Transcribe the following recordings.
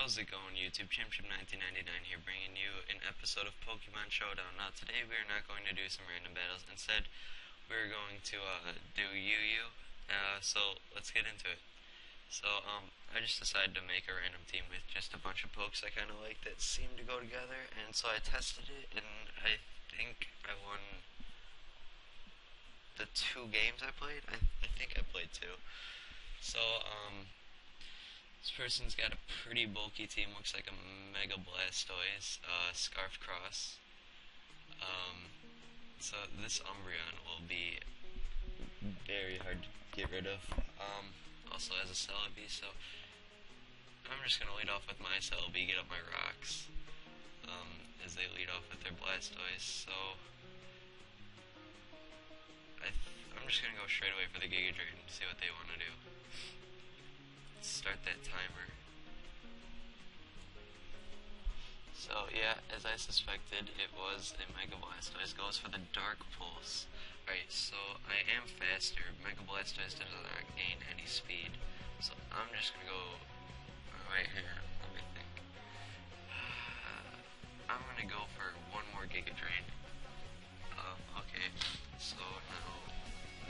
How's it going, YouTube? Chimchim1999 here, bringing you an episode of Pokemon Showdown. Now, today we are not going to do some random battles. Instead, we're going to do UU. So let's get into it. So, I just decided to make a random team with just a bunch of pokes I kind of like that seem to go together, and so I tested it, and I think I won the 2 games I played. I think I played 2. So, this person's got a pretty bulky team, looks like a Mega Blastoise, Scarf Cross. So this Umbreon will be very hard to get rid of. Also has a Celebi, so I'm just gonna lead off with my Celebi, get up my rocks, as they lead off with their Blastoise. So I'm just gonna go straight away for the Giga Drain and see what they want to do. Start that timer. So yeah, as I suspected, it was a Mega Blastoise. Goes for the Dark Pulse. Alright, so I am faster. Mega Blastoise does not gain any speed. So I'm just gonna go right here. Let me think. I'm gonna go for one more Giga Drain. Okay, so now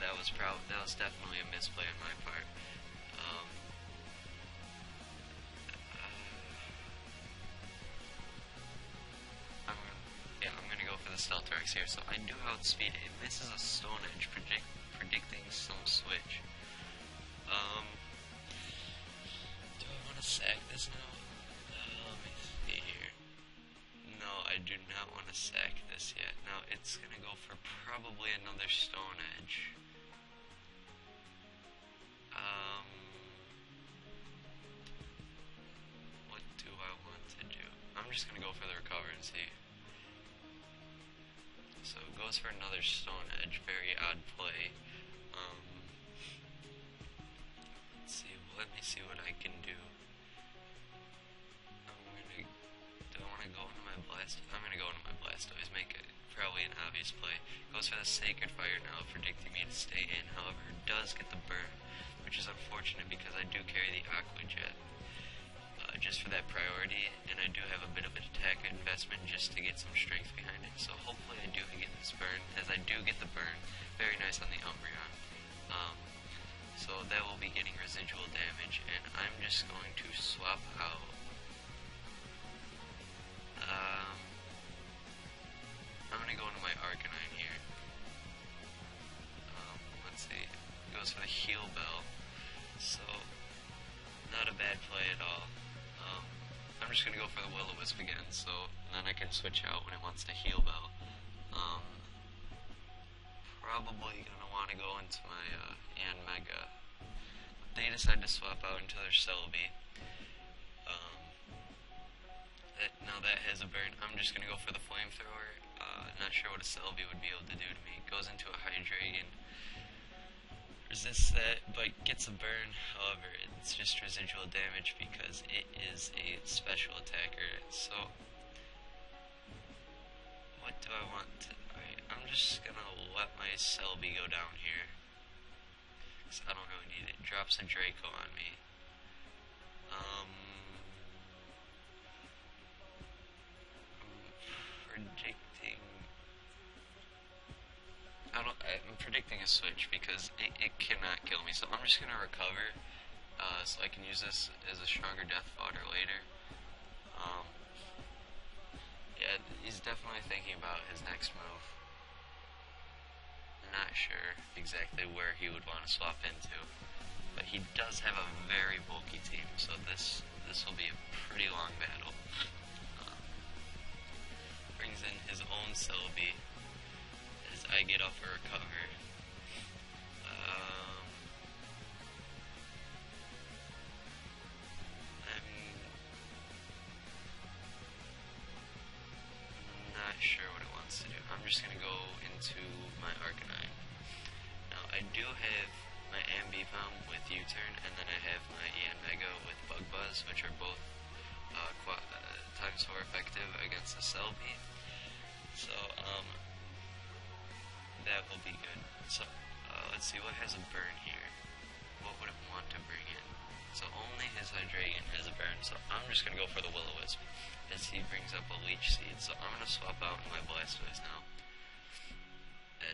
that was definitely a misplay on my part. I'm gonna go for the Stealthrex here. So I do outspeed it. This is a Stone Edge, predicting some switch. Do I want to sack this now? Let me see here. No, I do not want to sack this yet. Now it's gonna go for probably another Stone Edge. What do I want to do? I'm just gonna go for the Recover and see. So it goes for another Stone Edge, very odd play. Let me see what I can do. Do I want to go into my I'm gonna go into my Blastoise, make it probably an obvious play. Goes for the Sacred Fire now, predicting me to stay in. However, it does get the burn, which is unfortunate because I do carry the Aqua Jet. Just for that priority, and I do have a bit of an attack investment just to get some strength behind it, so hopefully I do get this burn, as I do get the burn. Very nice on the Umbreon. So that will be getting residual damage, and I'm just going to swap out. I'm going to go into my Arcanine here. Let's see, it goes for the Heal Bell, so not a bad play at all. I'm just gonna go for the Will-O-Wisp again, so then I can switch out when it wants to Heal Bell. Probably gonna want to go into my Mega. They decide to swap out into their Celebi. Now that has a burn. I'm just gonna go for the Flamethrower. Not sure what a Celebi would be able to do to me. Goes into a Hydreigon. Resists that, but gets a burn. However, it's just residual damage because it is a special attacker. So, what do I want to... Alright, I'm just gonna let my Celebi go down here, because I don't really need it. Drops a Draco on me. I'm predicting a switch because it cannot kill me, so I'm just gonna recover, so I can use this as a stronger death fodder later. Yeah, he's definitely thinking about his next move. I'm not sure exactly where he would want to swap into, but he does have a very bulky team, so this will be a pretty long battle. Brings in his own Celebi as I get off a recover. I'm not sure what it wants to do. I'm just gonna go into my Arcanine. Now I do have my Ambipom with U-Turn, and then I have my Mega with Bug Buzz, which are both times 4 effective against the Celebi. So that will be good. So let's see what has a burn here. What would it want to bring in? So only his Hydreigon has a burn, so I'm just gonna go for the Will-O-Wisp, as he brings up a Leech Seed. So I'm gonna swap out my Blastoise now,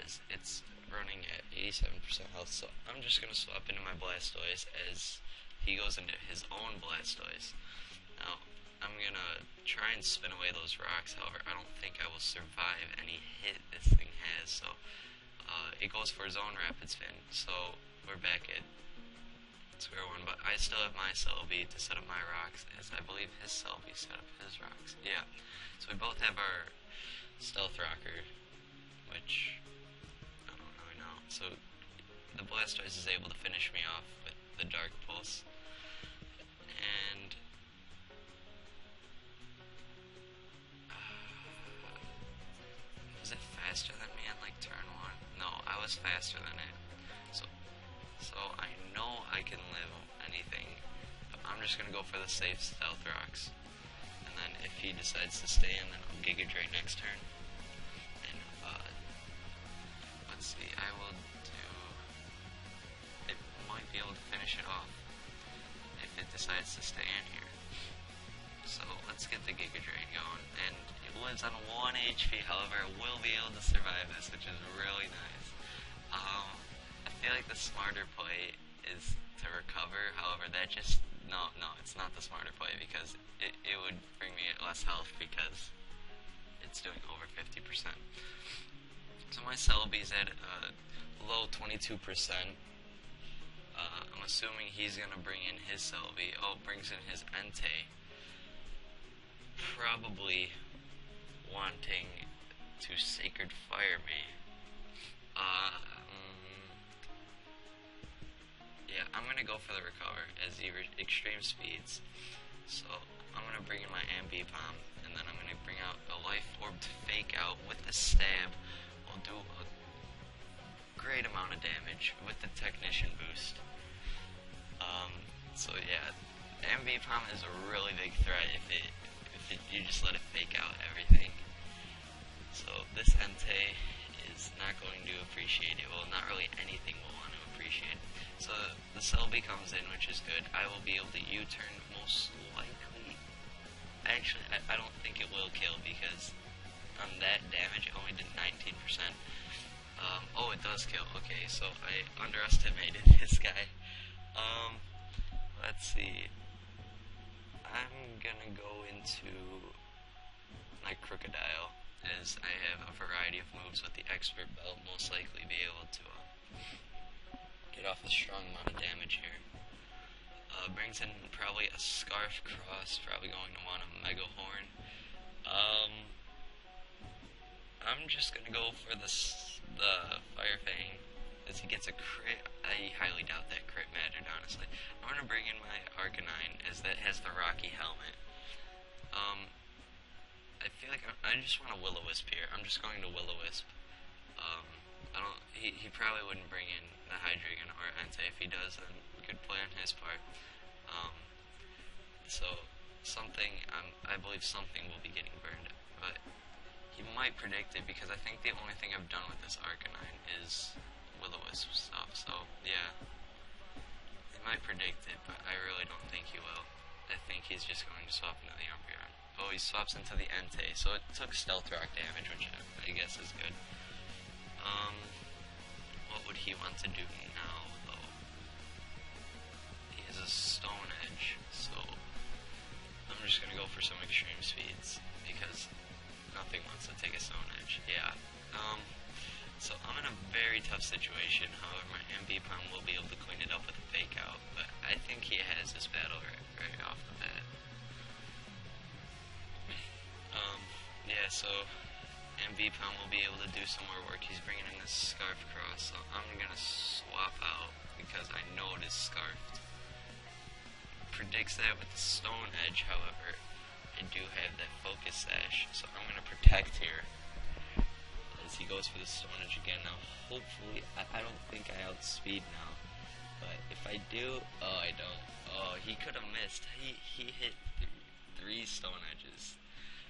as it's running at 87% health. So I'm just gonna swap into my Blastoise as he goes into his own Blastoise. Now I'm gonna try and spin away those rocks. However, I don't think I will survive any hit this thing has. So it goes for his own Rapid Spin. So we're back at square one, but I still have my Celebi to set up my rocks, as I believe his Celebi set up his rocks. Yeah, so we both have our Stealth Rocker, which I don't really know. So the Blastoise is able to finish me off with the Dark Pulse, and was it faster than me on like turn one? No, I was faster than it. So I know I can live anything, but I'm just gonna go for the safe Stealth Rocks. And then if he decides to stay in, then I'll Giga Drain next turn. And let's see, I will do. It might be able to finish it off if it decides to stay in here. So let's get the Giga Drain going, and it lives on 1 HP. However, it will be able to survive this, which is really nice. I feel like the smarter play is to recover. However, that just no, it's not the smarter play, because it would bring me less health because it's doing over 50%. So my Celebi's at low 22%. I'm assuming he's gonna bring in his Celebi. Oh, brings in his Entei. Probably wanting to Sacred Fire me. Yeah, I'm gonna go for the recover as he extreme speeds. So I'm gonna bring in my Ambipom, and then I'm gonna bring out a Life Orb to Fake Out with the Stab. We'll do a great amount of damage with the Technician boost. So yeah, Ambipom is a really big threat if you just let it fake out everything. So this Entei is not going to appreciate it. Well, not really anything will want to appreciate it. So the Celebi comes in, which is good. I will be able to U-turn most likely. Actually, I don't think it will kill, because on that damage it only did 19%. Oh, it does kill. Okay, so I underestimated this guy. Let's see. I'm gonna go into my Crocodile, as I have a variety of moves with the Expert Belt, most likely be able to get off a strong amount of damage here. Brings in probably a Scarf Cross, probably going to want a Mega Horn. I'm just gonna go for the Fire Fang, as he gets a crit. I highly doubt that crit mattered, honestly. I'm gonna bring in my Arcanine, as that has the Rocky Helmet. I feel like I just want a Will-O-Wisp here. I'm just going to Will-O-Wisp. He probably wouldn't bring in the Hydreigon or Entei. If he does, then good play on his part. So something, I believe something will be getting burned, but he might predict it, because I think the only thing I've done with this Arcanine is Will-O-Wisp stuff. So yeah, he might predict it, but I really don't think he will. I think he's just going to swap into the Umbreon. Oh, he swaps into the Entei, so it took Stealth Rock damage, which I guess is good. What would he want to do now, though? He has a Stone Edge, so I'm just gonna go for some extreme speeds, because nothing wants to take a Stone Edge. Yeah. So I'm in a very tough situation. However, my Ambipom will be able to clean it up with a Fake Out, but I think he has this battle right off the bat. Yeah, so Ambipom will be able to do some more work. He's bringing in this Scarf Cross, so I'm gonna swap out, because I know it is Scarfed. Predicts that with the Stone Edge. However, I do have that Focus Sash, so I'm gonna protect here, as he goes for the Stone Edge again. Now, hopefully, I don't think I outspeed now, but if I do, oh, I don't. Oh, he could have missed. He hit 3 Stone Edges.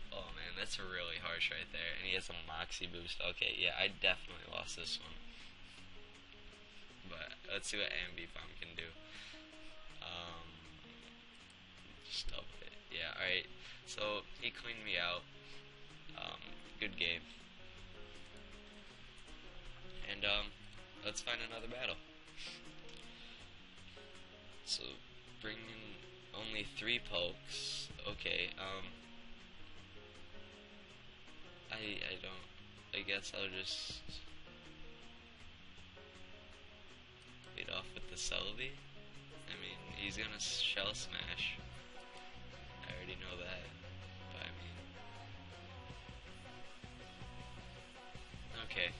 Oh man, that's really harsh right there. And he has a Moxie boost. Okay, yeah, I definitely lost this one. But let's see what Ambipom can do. Stop it. Yeah, alright. So, he cleaned me out. Good game. And, let's find another battle. So, bring in only 3 pokes. Okay, I guess I'll just lead off with the Celebi. I mean, he's gonna Shell Smash. I already know that, but I mean... Okay.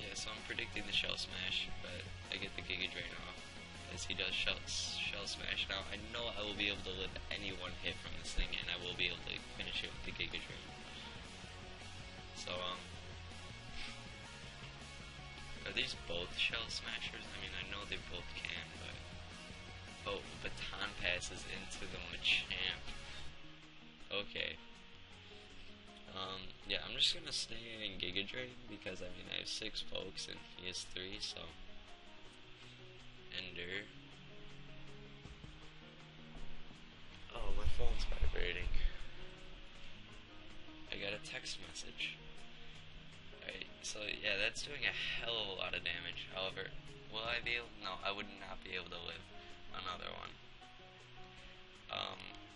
Yeah, so I'm predicting the Shell Smash, but I get the Giga Drain off, as he does Shell Smash. Now, I know I will be able to live any one hit from this thing, and I will be able to finish it with the Giga Drain. So, are these both Shell Smashers? I mean, I know they both can, but... Oh, Baton passes into the Machamp. Okay. Yeah, I'm just gonna stay in Giga Drain, because, I mean, I have 6 pokes, and he has 3, so... Ender. Oh, my phone's vibrating. I got a text message. Alright, so yeah, that's doing a hell of a lot of damage. However, will I be able... No, I would not be able to live another one.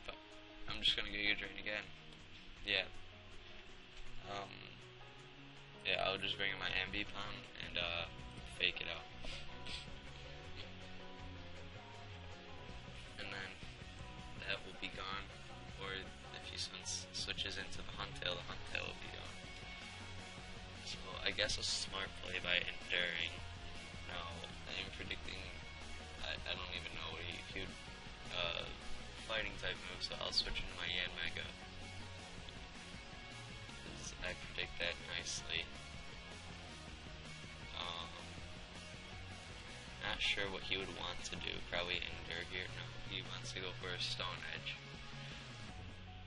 But I'm just gonna Giga Drain again. Yeah. Yeah, I'll just bring in my Ambipom and, fake it out. And then, that will be gone. Or, if he switches into the Huntail will be gone. So, I guess a smart play by enduring. Now, I'm predicting... I don't even know what he would... fighting type move, so I'll switch into my Yanmega. I predict that nicely. Not sure what he would want to do. Probably endure here. No, he wants to go for a Stone Edge.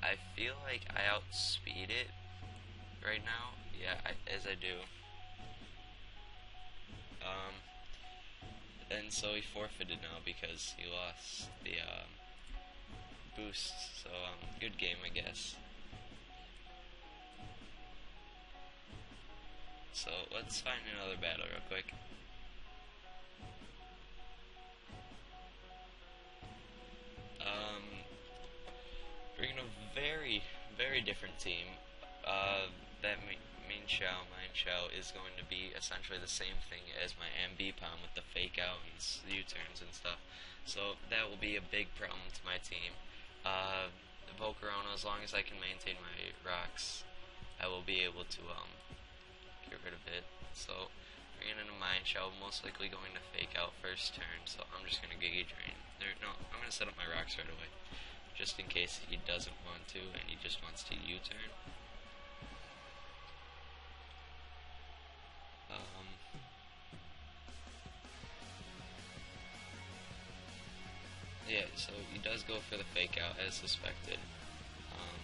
I feel like I outspeed it right now. Yeah, as I do. And so he forfeited now because he lost the boost. So good game, I guess. So let's find another battle real quick. We're in a very, very different team. That Mine Shao is going to be essentially the same thing as my Ambipom with the fake out and U-turns and stuff. So that will be a big problem to my team. Volcarona, as long as I can maintain my rocks, I will be able to get rid of it. So bringing in a Mine Shao, most likely going to fake out first turn. So I'm just gonna Giga Drain. No, I'm gonna set up my rocks right away, just in case he doesn't want to and he just wants to U-turn. Yeah, so he does go for the fake out as suspected.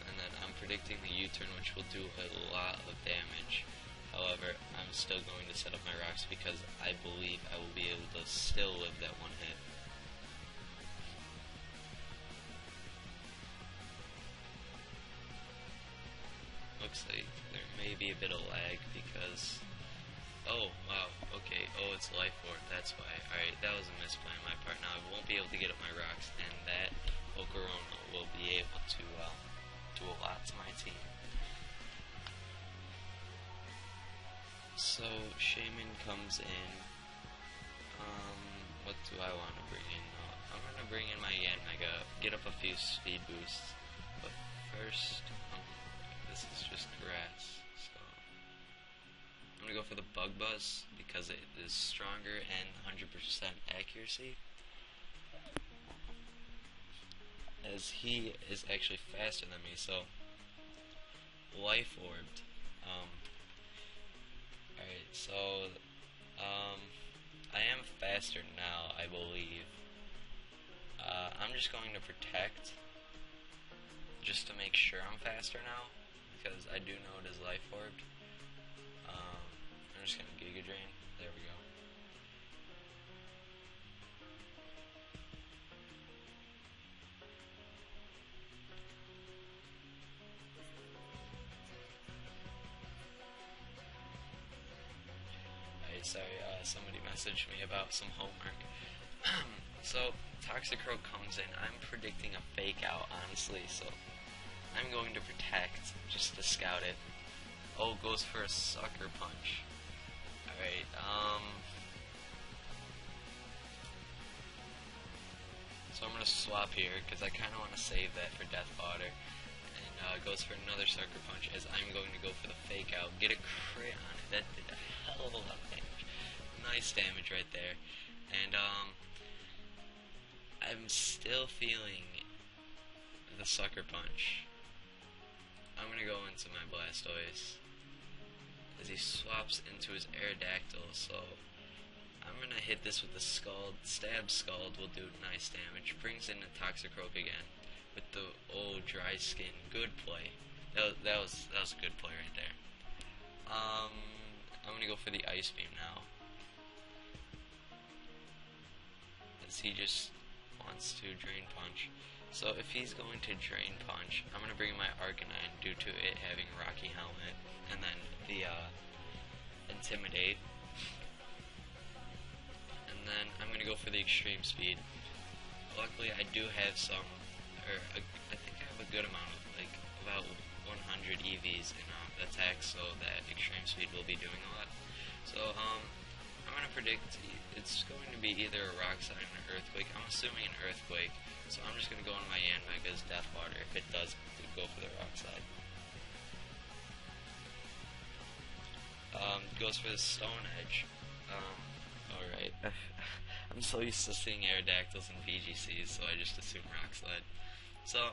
And then I'm predicting the U-turn, which will do a lot of damage. However, I'm still going to set up my rocks because I believe I will be able to still live that one hit. Looks like there may be a bit of lag because... Oh, wow, okay, oh, it's Life Orb, that's why. Alright, that was a misplay on my part. Now I won't be able to get up my rocks, and that Volcarona will be able to do a lot to my team. So, Shaman comes in. What do I want to bring in? I'm going to bring in my Yanmega, get up a few speed boosts, but first, this is just grass. I'm going to go for the Bug Buzz because it is stronger and 100% accuracy, as he is actually faster than me. So Life Orbed. Alright, so I am faster now, I believe. I'm just going to Protect just to make sure I'm faster now, because I do know it is Life Orbed. I'm just gonna Giga Drain. There we go. somebody messaged me about some homework. So Toxicroak comes in. I'm predicting a fake out, honestly, so I'm going to protect just to scout it. Oh, goes for a sucker punch. Alright, so I'm going to swap here because I kind of want to save that for Death Fodder. And goes for another sucker punch as I'm going to go for the fake out. Get a crit on it. That did a hell of a lot of damage. Nice damage right there. And I'm still feeling the sucker punch. I'm going to go into my Blastoise as he swaps into his Aerodactyl, so I'm going to hit this with the Scald. Stab Scald will do nice damage. Brings in the Toxicroak again with the dry skin. Good play. That was a good play right there. I'm going to go for the Ice Beam now, as he just wants to Drain Punch. So if he's going to Drain Punch, I'm going to bring in my Arcanine due to it having a Rocky Helmet, and then the Intimidate. And then I'm going to go for the Extreme Speed. Luckily I do have some, I think I have a good amount of, like, about 100 EVs in attack, so that Extreme Speed will be doing a lot. So I'm going to predict it's going to be either a Rock Slide or an Earthquake. I'm assuming an Earthquake. So I'm just going to go into my Yanmega's Death Water if it does go for the Rock Slide. Goes for the Stone Edge. Alright. I'm so used to seeing Aerodactyls and VGCs, so I just assume Rock Slide. So,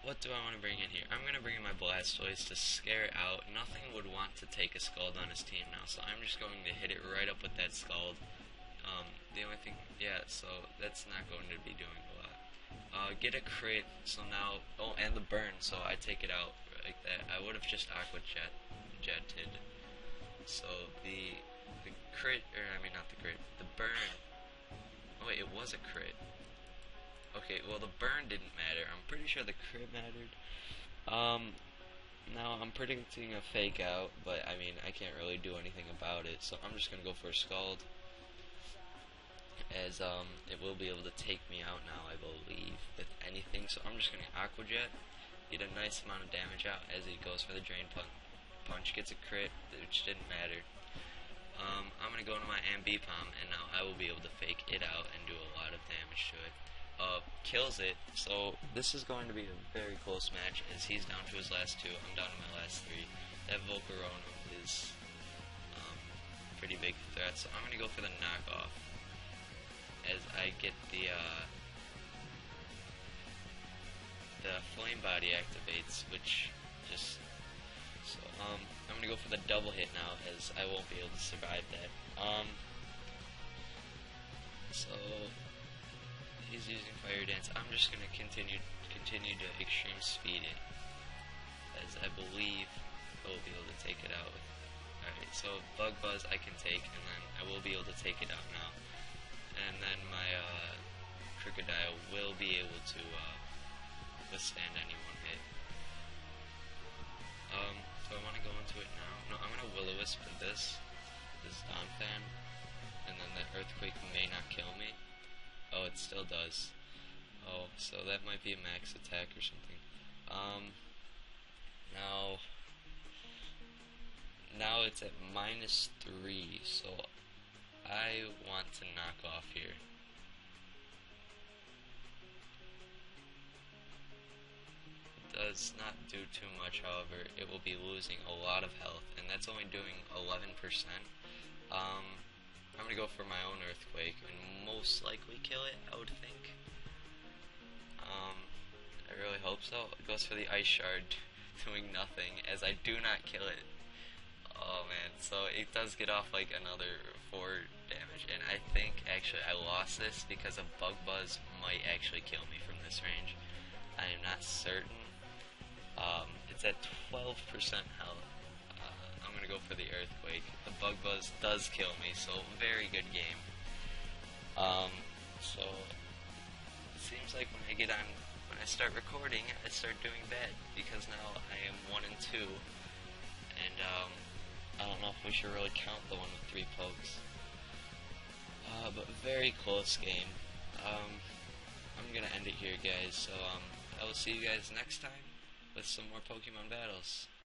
what do I want to bring in here? I'm going to bring in my Blastoise to scare it out. Nothing would want to take a Scald on his team now, so I'm just going to hit it right up with that Scald. The only thing, yeah, so that's not going to be doing a lot. Get a crit, so now, and the burn, so I take it out like that. I would have just Aqua Jetted. So the crit, or I mean not the crit, the burn. Oh wait, it was a crit. Okay, well the burn didn't matter. I'm pretty sure the crit mattered. Now I'm predicting a fake out, but I mean I can't really do anything about it, so I'm just gonna go for a Scald, as it will be able to take me out now, I believe, with anything. So I'm just gonna Aqua Jet, get a nice amount of damage out as he goes for the Drain Punch, gets a crit, which didn't matter. I'm gonna go into my Ambipom, and now I will be able to fake it out and do a lot of damage to it. Kills it, so this is going to be a very close match, as he's down to his last two, I'm down to my last three. That Volcarona is pretty big threat, so I'm going to go for the knockoff, as I get the Flame Body activates, which just, so I'm going to go for the double hit now, as I won't be able to survive that. So he's using Fire Dance. I'm just gonna continue to Extreme Speed it, as I believe I will be able to take it out with. Alright, so Bug Buzz I can take, and then I will be able to take it out now. And then my Crocodile will be able to withstand any one hit. So I want to go into it now. No, I'm gonna Will-O-Wisp for this Donphan, and then the Earthquake may not kill me. Oh, it still does. Oh, so that might be a max attack or something. Now it's at -3, so I want to knock off here. It does not do too much, however. It will be losing a lot of health, and that's only doing 11%. I'm gonna go for my own Earthquake and most likely kill it, I would think. I really hope so. It goes for the Ice Shard, doing nothing, as I do not kill it. Oh man, so it does get off like another 4 damage, and I think actually I lost this because a Bug Buzz might actually kill me from this range. I am not certain. It's at 12% health. I'm gonna go for the Earthquake. The Bug Buzz does kill me, so very good game. So it seems like when I start recording, I start doing bad, because now I am 1 and 2, and I don't know if we should really count the one with 3 pokes. But very close game. I'm gonna end it here, guys. So I will see you guys next time with some more Pokemon battles.